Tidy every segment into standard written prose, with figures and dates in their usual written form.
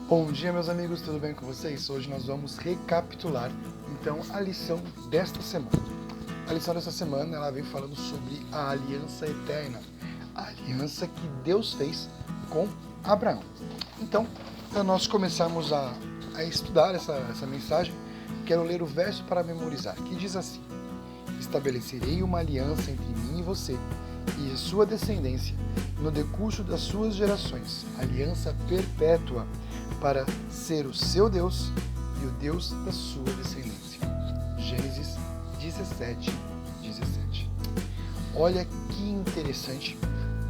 Bom dia, meus amigos, tudo bem com vocês? Hoje nós vamos recapitular, então, a lição desta semana. A lição desta semana, ela vem falando sobre a aliança eterna, a aliança que Deus fez com Abraão. Então, para nós começarmos a estudar essa mensagem, quero ler o verso para memorizar, que diz assim: estabelecerei uma aliança entre mim e você, e a sua descendência, no decurso das suas gerações, aliança perpétua, para ser o seu Deus e o Deus da sua descendência. Gênesis 17:17. Olha que interessante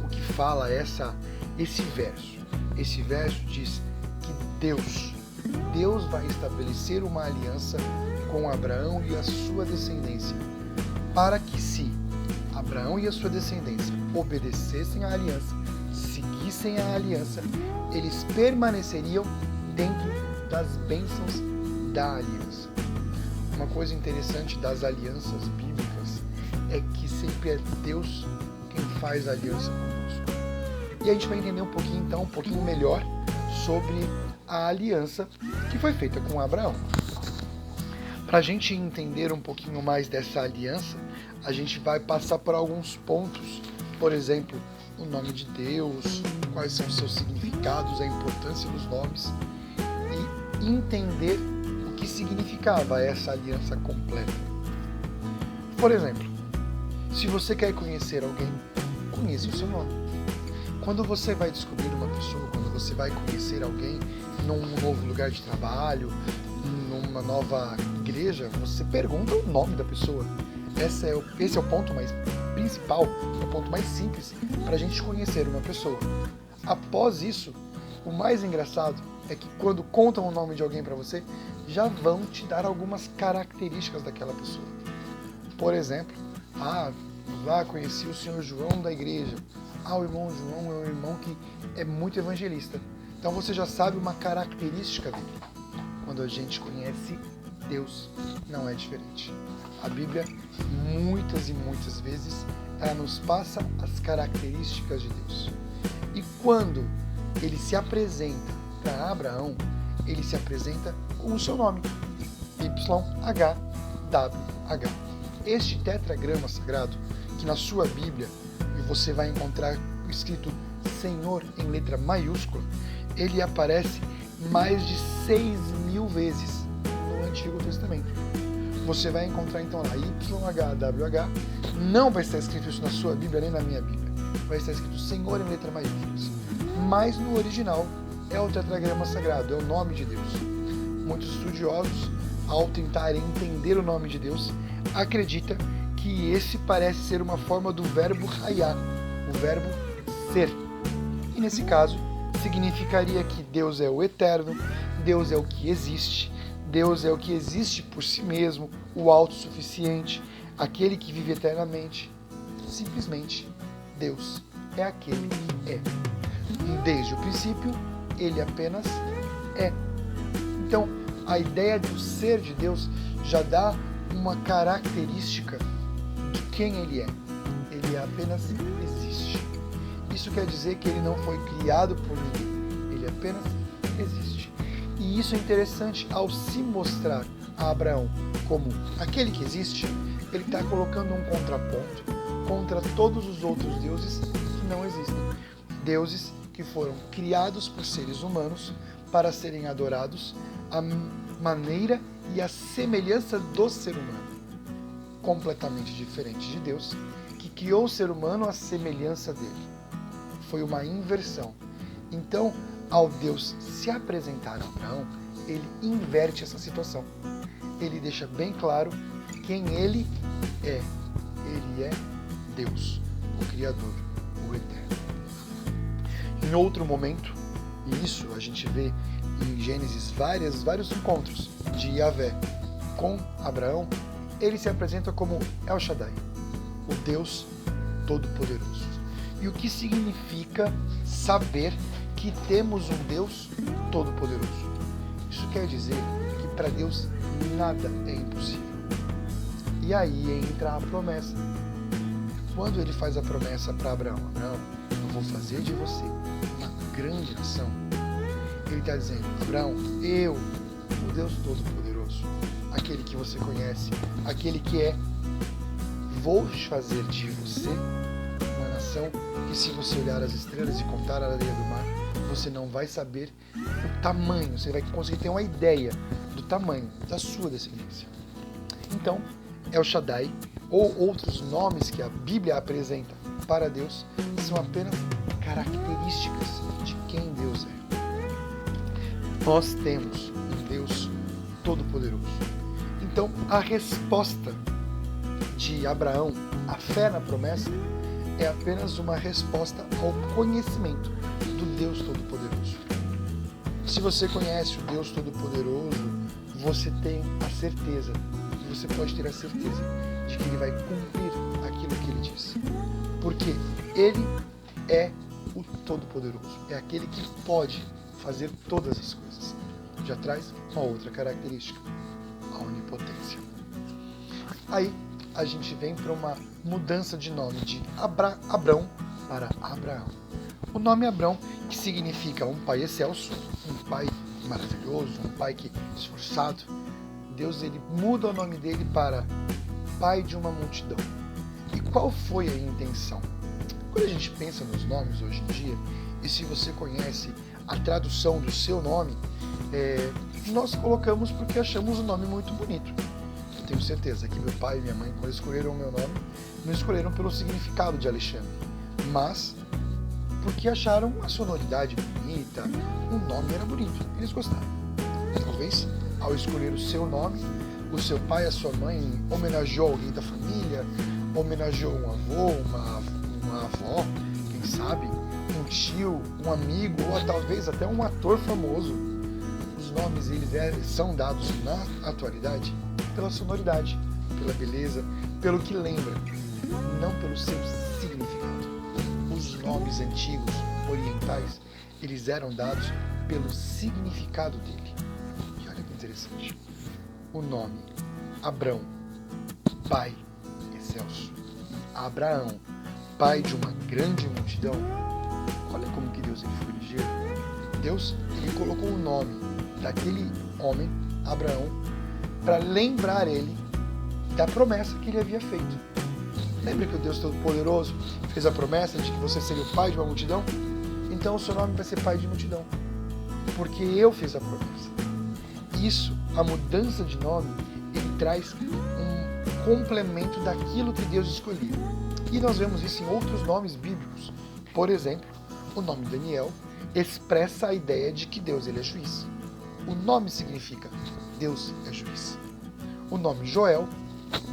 o que fala esse verso. Esse verso diz que Deus vai estabelecer uma aliança com Abraão e a sua descendência, para que se Abraão e a sua descendência obedecessem à aliança, seguissem a aliança, eles permaneceriam dentro das bênçãos da aliança. Uma coisa interessante das alianças bíblicas é que sempre é Deus quem faz a aliança conosco. E a gente vai entender um pouquinho melhor sobre a aliança que foi feita com Abraão. Para a gente entender um pouquinho mais dessa aliança, a gente vai passar por alguns pontos. Por exemplo, o nome de Deus, quais são os seus significados, a importância dos nomes, e entender o que significava essa aliança completa. Por exemplo, se você quer conhecer alguém, conheça o seu nome. Quando você vai descobrir uma pessoa, quando você vai conhecer alguém num novo lugar de trabalho, numa nova igreja, você pergunta o nome da pessoa. Esse é o ponto mais principal, é o ponto mais simples para a gente conhecer uma pessoa. Após isso, o mais engraçado é que quando contam o nome de alguém para você, já vão te dar algumas características daquela pessoa. Por exemplo, lá conheci o senhor João da igreja. O irmão João é um irmão que é muito evangelista. Então você já sabe uma característica dele. Quando a gente conhece Deus, não é diferente. A Bíblia, muitas e muitas vezes, ela nos passa as características de Deus. E quando ele se apresenta para Abraão, ele se apresenta com o seu nome, YHWH. Este tetragrama sagrado, que na sua Bíblia você vai encontrar escrito Senhor em letra maiúscula, ele aparece mais de 6.000 vezes no Antigo Testamento. Você vai encontrar então lá YHWH, não vai estar escrito isso na sua Bíblia nem na minha Bíblia, vai estar escrito Senhor em letra maiúsculas, mas no original é o tetragrama sagrado, é o nome de Deus. Muitos estudiosos, ao tentarem entender o nome de Deus, acreditam que esse parece ser uma forma do verbo hayá, o verbo ser. E nesse caso, significaria que Deus é o eterno, Deus é o que existe, Deus é o que existe por si mesmo, o autossuficiente, aquele que vive eternamente. Simplesmente, Deus é aquele que é. Desde o princípio, ele apenas é. Então, a ideia do ser de Deus já dá uma característica de quem ele é. Ele apenas existe. Isso quer dizer que ele não foi criado por ninguém. Ele apenas existe. E isso é interessante ao se mostrar a Abraão como aquele que existe, ele está colocando um contraponto contra todos os outros deuses que não existem. Deuses que foram criados por seres humanos para serem adorados à maneira e à semelhança do ser humano. Completamente diferente de Deus, que criou o ser humano à semelhança dele. Foi uma inversão. Então, ao Deus se apresentar a Abraão, ele inverte essa situação. Ele deixa bem claro quem ele é. Ele é Deus, o Criador, o Eterno. Em outro momento, e isso a gente vê em Gênesis vários encontros de Yahvé com Abraão, ele se apresenta como El Shaddai, o Deus Todo-Poderoso. E o que significa saber que temos um Deus Todo-Poderoso? Isso quer dizer que para Deus nada é impossível. E aí entra a promessa. Quando ele faz a promessa para Abraão, eu vou fazer de você uma grande nação, Ele está dizendo: Abraão, eu, o Deus Todo-Poderoso, aquele que você conhece, aquele que é, vou fazer de você uma nação que, se você olhar as estrelas e contar a areia do mar, você não vai saber o tamanho, você vai conseguir ter uma ideia do tamanho da sua descendência. Então, El Shaddai, ou outros nomes que a Bíblia apresenta para Deus, são apenas características de quem Deus é. Nós temos um Deus Todo-Poderoso. Então, a resposta de Abraão, a fé na promessa, é apenas uma resposta ao conhecimento do Deus Todo-Poderoso. Se você conhece o Deus Todo-Poderoso, você tem a certeza, e você pode ter a certeza de que Ele vai cumprir aquilo que Ele diz. Porque Ele é o Todo-Poderoso, é aquele que pode fazer todas as coisas. Já traz uma outra característica, a onipotência. Aí a gente vem para uma mudança de nome de Abrão para Abraão. O nome Abrão, que significa um pai excelso, um pai maravilhoso, um pai que esforçado. Deus, ele muda o nome dele para pai de uma multidão. E qual foi a intenção? Quando a gente pensa nos nomes hoje em dia, e se você conhece a tradução do seu nome, nós colocamos porque achamos o nome muito bonito. Eu tenho certeza que meu pai e minha mãe, quando escolheram o meu nome, não escolheram pelo significado de Alexandre, mas porque acharam a sonoridade bonita, o nome era bonito, eles gostaram. Talvez, ao escolher o seu nome, o seu pai e a sua mãe homenageou alguém da família, homenageou um avô, uma avó, quem sabe, um tio, um amigo, ou talvez até um ator famoso. Os nomes eles são dados na atualidade pela sonoridade, pela beleza, pelo que lembra, não pelo seu significado. Os nomes antigos, orientais, eles eram dados pelo significado dele. E olha que interessante. O nome Abrão, pai excelso, e Abraão, pai de uma grande multidão. Olha como que Deus ele foi ligeiro. Deus ele colocou o nome daquele homem, Abraão, para lembrar ele da promessa que ele havia feito. Lembra que o Deus Todo-Poderoso fez a promessa de que você seria o pai de uma multidão? Então o seu nome vai ser pai de multidão, porque eu fiz a promessa. Isso, a mudança de nome, ele traz um complemento daquilo que Deus escolheu. E nós vemos isso em outros nomes bíblicos. Por exemplo, o nome Daniel expressa a ideia de que Deus ele é juiz. O nome significa Deus é juiz. O nome Joel,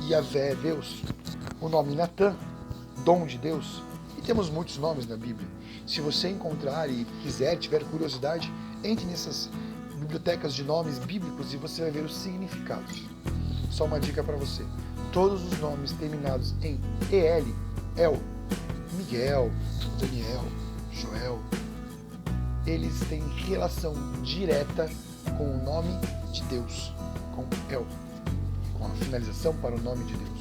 Yahvé é Deus. O nome Natã, dom de Deus. E temos muitos nomes na Bíblia. Se você encontrar e quiser, tiver curiosidade, entre nessas bibliotecas de nomes bíblicos e você vai ver os significados. Só uma dica para você. Todos os nomes terminados em EL, El, Miguel, Daniel, Joel, eles têm relação direta com o nome de Deus, com El, com a finalização para o nome de Deus.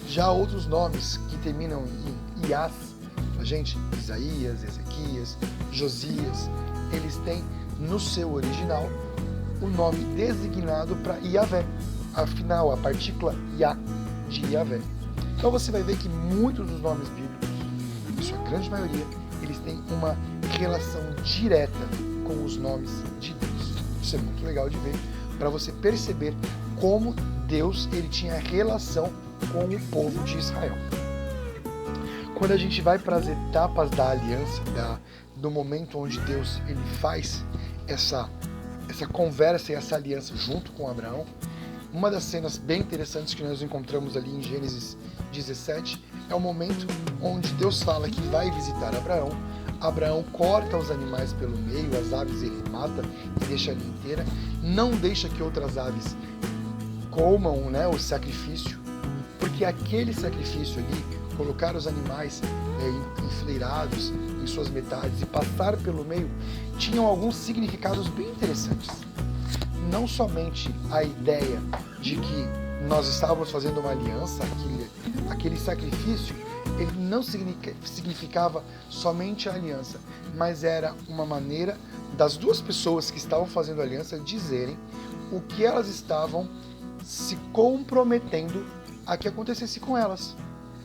Já outros nomes que terminam em Iás, a gente, Isaías, Ezequias, Josias, eles têm no seu original o nome designado para Yahvé, afinal a partícula Yah de Yahvé. Então você vai ver que muitos dos nomes bíblicos, em sua grande maioria, eles têm uma relação direta com os nomes de Deus. Isso é muito legal de ver, para você perceber como Deus ele tinha relação com o povo de Israel. Quando a gente vai para as etapas da aliança, do momento onde Deus ele faz essa conversa e essa aliança junto com Abraão, uma das cenas bem interessantes que nós encontramos ali em Gênesis 17 é o momento onde Deus fala que vai visitar Abraão. Abraão corta os animais pelo meio, as aves ele mata e deixa ali inteira, não deixa que outras aves comam, o sacrifício, porque aquele sacrifício ali, colocar os animais enfileirados em suas metades e passar pelo meio, tinham alguns significados bem interessantes. Não somente a ideia de que nós estávamos fazendo uma aliança, aquele sacrifício, ele não significava somente a aliança, mas era uma maneira das duas pessoas que estavam fazendo aliança dizerem o que elas estavam se comprometendo a que acontecesse com elas.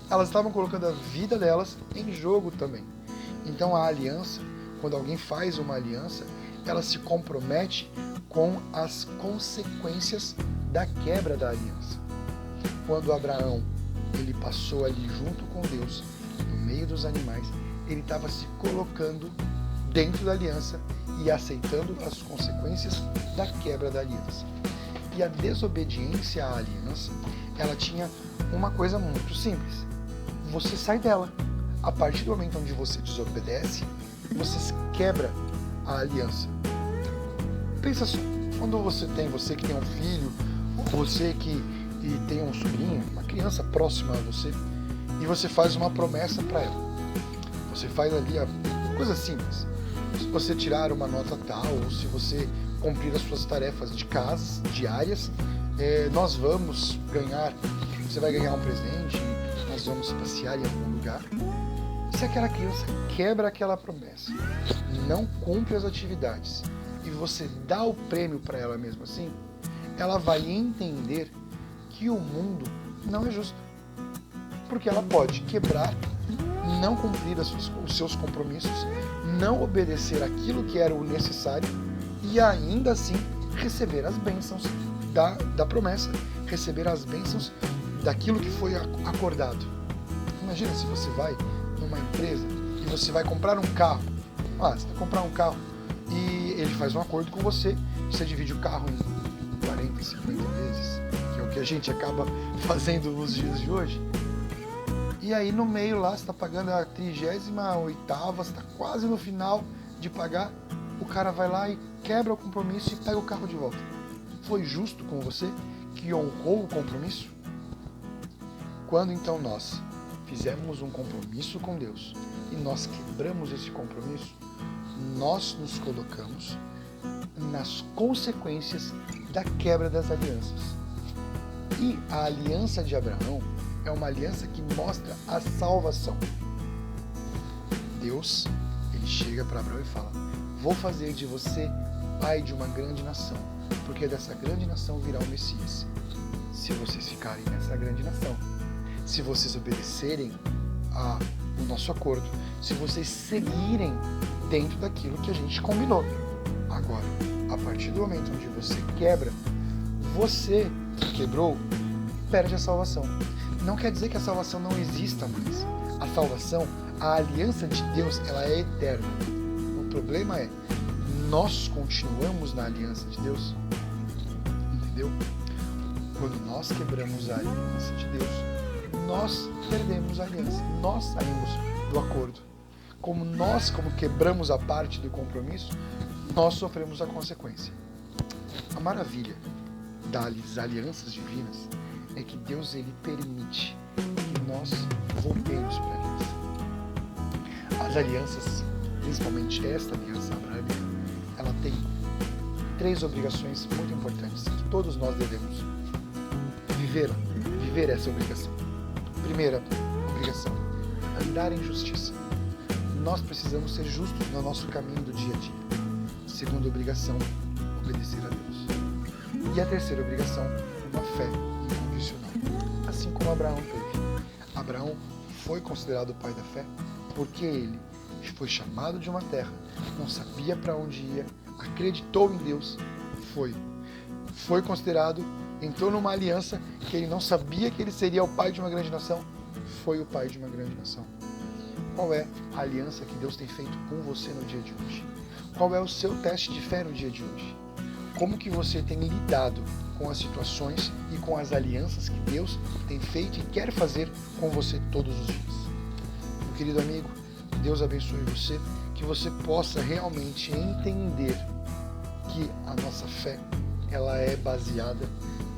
Elas estavam colocando a vida delas em jogo também. Então a aliança, quando alguém faz uma aliança, ela se compromete com as consequências da quebra da aliança. Quando Abraão ele passou ali junto com Deus, no meio dos animais, ele estava se colocando dentro da aliança e aceitando as consequências da quebra da aliança. E a desobediência à aliança, ela tinha uma coisa muito simples. Você sai dela. A partir do momento onde você desobedece, você quebra a aliança. Pensa só, quando você que tem um filho, ou você que tem um sobrinho, uma criança próxima a você, e você faz uma promessa para ela. Você faz ali a coisa simples. Se você tirar uma nota tal, ou se você cumprir as suas tarefas de casa, diárias, nós vamos ganhar, você vai ganhar um presente, nós vamos passear em algum lugar. Se aquela criança quebra aquela promessa, não cumpre as atividades, e você dá o prêmio para ela mesmo assim, ela vai entender que o mundo não é justo. Porque ela pode quebrar, não cumprir os seus compromissos, não obedecer aquilo que era o necessário e ainda assim receber as bênçãos da promessa, receber as bênçãos daquilo que foi acordado. Imagina se você vai numa empresa e você vai comprar um carro. Você vai comprar um carro e ele faz um acordo com você, você divide o carro em 40, 50 vezes, que é o que a gente acaba fazendo nos dias de hoje. E aí no meio lá, você está pagando a 38ª, você está quase no final de pagar, o cara vai lá e quebra o compromisso e pega o carro de volta. Foi justo com você que honrou o compromisso? Quando então nós fizemos um compromisso com Deus e nós quebramos esse compromisso, nós nos colocamos nas consequências da quebra das alianças. E a aliança de Abraão é uma aliança que mostra a salvação. Deus, ele chega para Abraão e fala: vou fazer de você pai de uma grande nação, porque dessa grande nação virá o Messias. Se vocês ficarem nessa grande nação, se vocês obedecerem ao nosso acordo, se vocês seguirem dentro daquilo que a gente combinou. Agora, a partir do momento onde você quebra, você que quebrou, perde a salvação. Não quer dizer que a salvação não exista mais. A salvação, a aliança de Deus, ela é eterna. O problema é, nós continuamos na aliança de Deus? Entendeu? Quando nós quebramos a aliança de Deus, nós perdemos a aliança. Nós saímos do acordo. Como quebramos a parte do compromisso, nós sofremos a consequência. A maravilha das alianças divinas é que Deus ele permite que nós voltemos para a aliança. As alianças, principalmente esta aliança abraâmica, ela tem 3 obrigações muito importantes que todos nós devemos viver essa obrigação. Primeira obrigação, andar em justiça. Nós precisamos ser justos no nosso caminho do dia a dia. Segunda obrigação, obedecer a Deus. E a terceira obrigação, uma fé incondicional. Assim como Abraão teve. Abraão foi considerado o pai da fé porque ele foi chamado de uma terra, não sabia para onde ia, acreditou em Deus, foi considerado, entrou numa aliança que ele não sabia que ele seria o pai de uma grande nação, foi o pai de uma grande nação. Qual é a aliança que Deus tem feito com você no dia de hoje? Qual é o seu teste de fé no dia de hoje? Como que você tem lidado com as situações e com as alianças que Deus tem feito e quer fazer com você todos os dias? Meu querido amigo, Deus abençoe você, que você possa realmente entender que a nossa fé, ela é baseada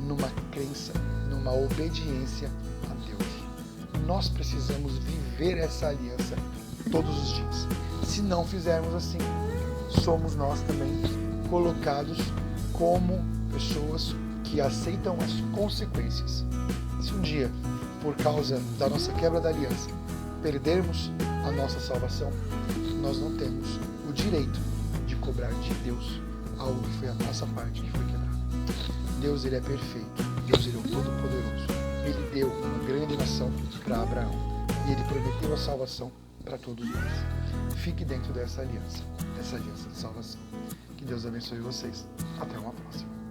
numa crença, numa obediência a Deus. Nós precisamos viver essa aliança todos os dias. Se não fizermos assim, somos nós também colocados como pessoas que aceitam as consequências. Se um dia, por causa da nossa quebra da aliança, perdermos a nossa salvação, nós não temos o direito de de cobrar de Deus algo que foi a nossa parte que foi quebrado. Deus, ele é perfeito. Deus, ele é o Todo-Poderoso. Ele deu uma grande nação para Abraão e ele prometeu a salvação para todos nós. Fique dentro dessa aliança de salvação. Que Deus abençoe vocês. Até uma próxima.